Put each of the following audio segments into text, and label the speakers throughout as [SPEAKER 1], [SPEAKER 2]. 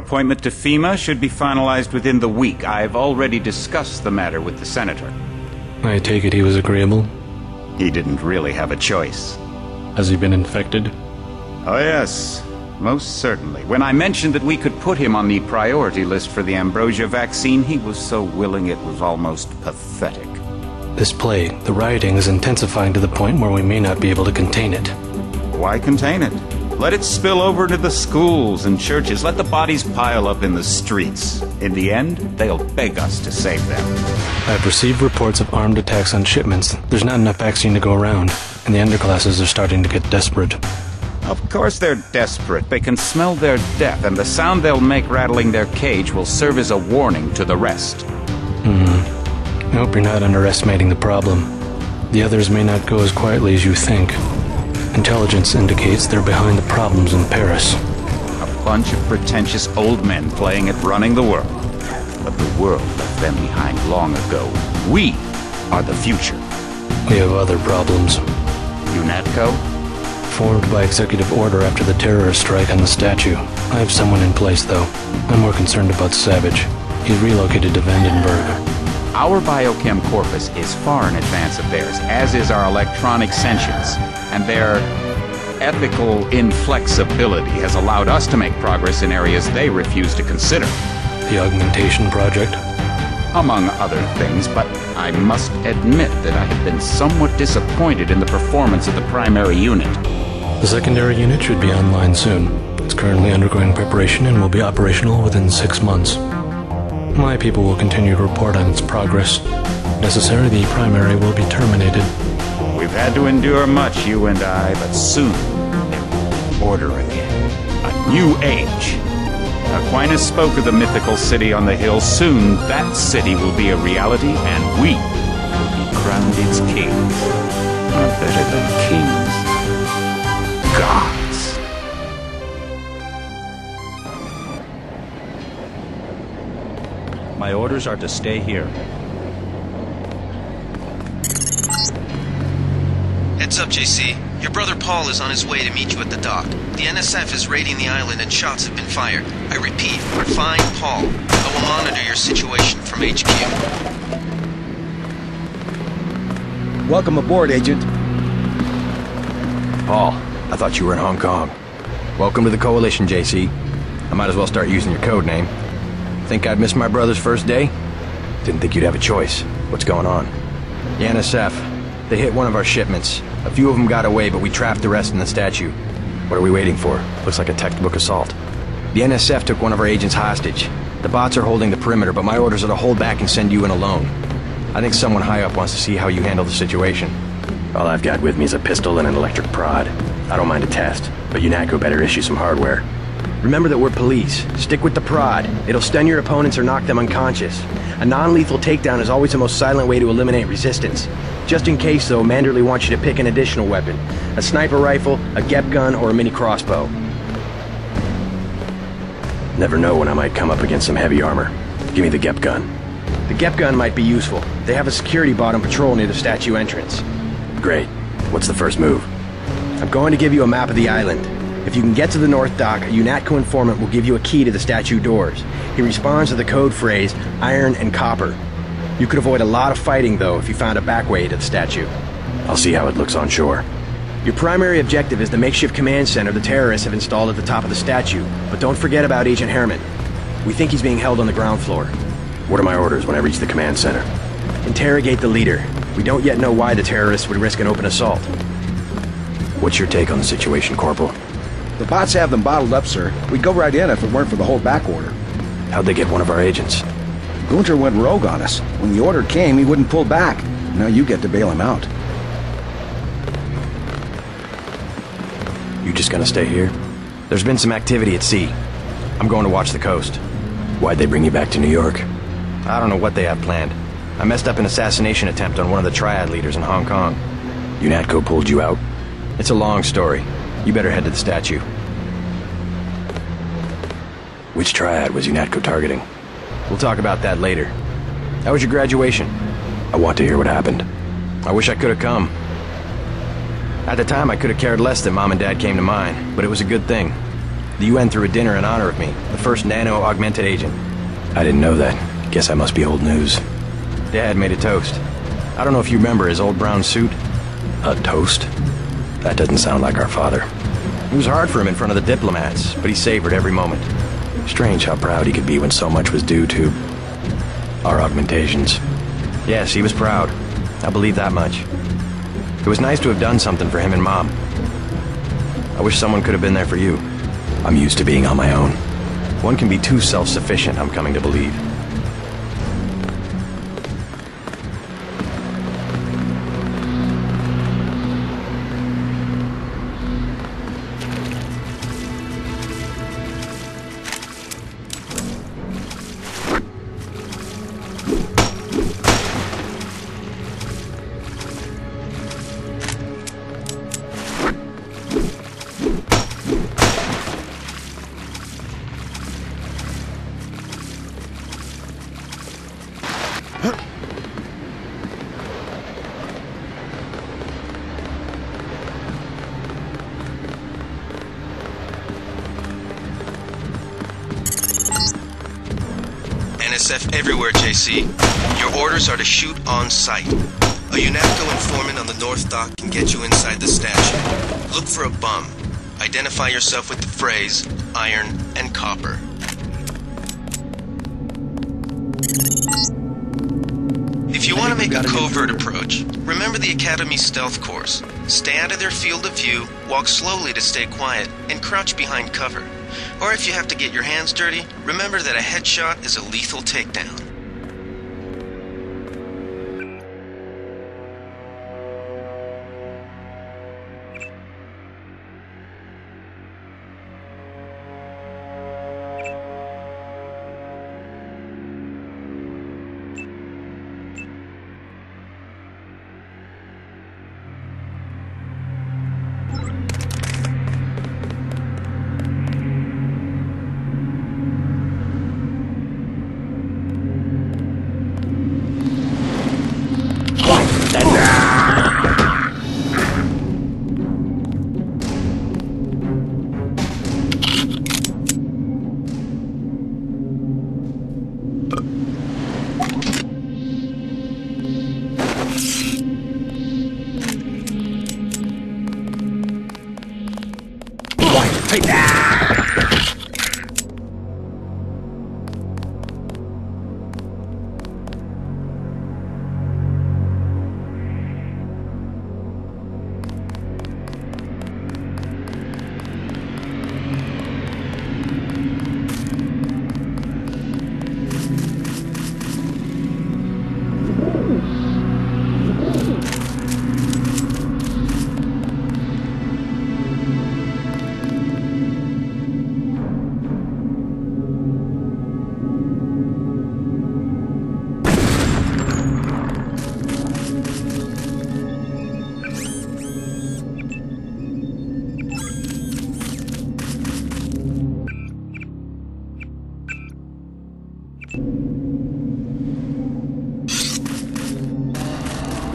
[SPEAKER 1] appointment to FEMA should be finalized within the week. I've already discussed the matter with the Senator.
[SPEAKER 2] I take it he was agreeable?
[SPEAKER 1] He didn't really have a choice.
[SPEAKER 2] Has he been infected?
[SPEAKER 1] Oh yes, most certainly. When I mentioned that we could put him on the priority list for the ambrosia vaccine, he was so willing it was almost pathetic.
[SPEAKER 2] This plague, the rioting, is intensifying to the point where we may not be able to contain it.
[SPEAKER 1] Why contain it? Let it spill over to the schools and churches. Let the bodies pile up in the streets. In the end, they'll beg us to save them.
[SPEAKER 2] I've received reports of armed attacks on shipments. There's not enough vaccine to go around, and the underclasses are starting to get desperate.
[SPEAKER 1] Of course they're desperate. They can smell their death, and the sound they'll make rattling their cage will serve as a warning to the rest.
[SPEAKER 2] I hope you're not underestimating the problem. The others may not go as quietly as you think. Intelligence indicates they're behind the problems in Paris.
[SPEAKER 1] A bunch of pretentious old men playing at running the world. But the world left them behind long ago. We are the future.
[SPEAKER 2] We have other problems.
[SPEAKER 1] UNATCO?
[SPEAKER 2] Formed by executive order after the terrorist strike on the statue. I have someone in place, though. I'm more concerned about Savage. He's relocated to Vandenberg.
[SPEAKER 1] Our biochem corpus is far in advance of theirs, as is our electronic sentience, and their ethical inflexibility has allowed us to make progress in areas they refuse to consider.
[SPEAKER 2] The augmentation project?
[SPEAKER 1] Among other things, but I must admit that I have been somewhat disappointed in the performance of the primary unit.
[SPEAKER 2] The secondary unit should be online soon. It's currently undergoing preparation and will be operational within 6 months. My people will continue to report on its progress. If necessary, the primary will be terminated.
[SPEAKER 1] We've had to endure much, you and I, but soon there will be order again. A new age. Aquinas spoke of the mythical city on the hill. Soon that city will be a reality, and we will be crowned its kings. Not better than kings. Gods.
[SPEAKER 3] My orders are to stay here.
[SPEAKER 4] Heads up, JC. Your brother Paul is on his way to meet you at the dock. The NSF is raiding the island and shots have been fired. I repeat, find Paul. I will monitor your situation from HQ.
[SPEAKER 5] Welcome aboard, Agent.
[SPEAKER 6] Paul, I thought you were in Hong Kong. Welcome to the Coalition, JC. I might as well start using your code name. Think I'd miss my brother's first day? Didn't think you'd have a choice. What's going on? The NSF. They hit one of our shipments. A few of them got away, but we trapped the rest in the statue. What are we waiting for? Looks like a textbook assault. The NSF took one of our agents hostage. The bots are holding the perimeter, but my orders are to hold back and send you in alone. I think someone high up wants to see how you handle the situation. All I've got with me is a pistol and an electric prod. I don't mind a test, but UNATCO better issue some hardware. Remember that we're police. Stick with the prod. It'll stun your opponents or knock them unconscious. A non-lethal takedown is always the most silent way to eliminate resistance. Just in case, though, Manderley wants you to pick an additional weapon. A sniper rifle, a GEP gun, or a mini crossbow. Never know when I might come up against some heavy armor. Give me the GEP gun. The GEP gun might be useful. They have a security bot on patrol near the statue entrance. Great. What's the first move? I'm going to give you a map of the island. If you can get to the North Dock, a UNATCO informant will give you a key to the statue doors. He responds to the code phrase, iron and copper. You could avoid a lot of fighting, though, if you found a back way to the statue. I'll see how it looks on shore. Your primary objective is the makeshift command center the terrorists have installed at the top of the statue. But don't forget about Agent Herman. We think he's being held on the ground floor. What are my orders when I reach the command center? Interrogate the leader. We don't yet know why the terrorists would risk an open assault. What's your take on the situation, Corporal?
[SPEAKER 5] The bots have them bottled up, sir. We'd go right in if it weren't for the hold back order.
[SPEAKER 6] How'd they get one of our agents?
[SPEAKER 5] Gunter went rogue on us. When the order came, he wouldn't pull back. Now you get to bail him out.
[SPEAKER 6] You just gonna stay here? There's been some activity at sea. I'm going to watch the coast. Why'd they bring you back to New York? I don't know what they have planned. I messed up an assassination attempt on one of the Triad leaders in Hong Kong. UNATCO pulled you out? It's a long story. You better head to the statue. Which Triad was UNATCO targeting? We'll talk about that later. How was your graduation? I want to hear what happened. I wish I could have come. At the time, I could have cared less that Mom and Dad came to mine, but it was a good thing. The UN threw a dinner in honor of me, the first nano-augmented agent. I didn't know that. Guess that must be old news. Dad made a toast. I don't know if you remember his old brown suit. A toast? That doesn't sound like our father. It was hard for him in front of the diplomats, but he savored every moment. Strange how proud he could be when so much was due to our augmentations. Yes, he was proud. I believe that much. It was nice to have done something for him and Mom. I wish someone could have been there for you. I'm used to being on my own. One can be too self-sufficient, I'm coming to believe.
[SPEAKER 4] NSF everywhere, JC. Your orders are to shoot on sight. A UNAPCO informant on the North Dock can get you inside the statue. Look for a bum. Identify yourself with the phrase, iron and copper. If you want to make a covert approach, remember the Academy stealth course. Stay out of their field of view, walk slowly to stay quiet, and crouch behind cover. Or if you have to get your hands dirty, remember that a headshot is a lethal takedown.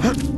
[SPEAKER 5] Huh?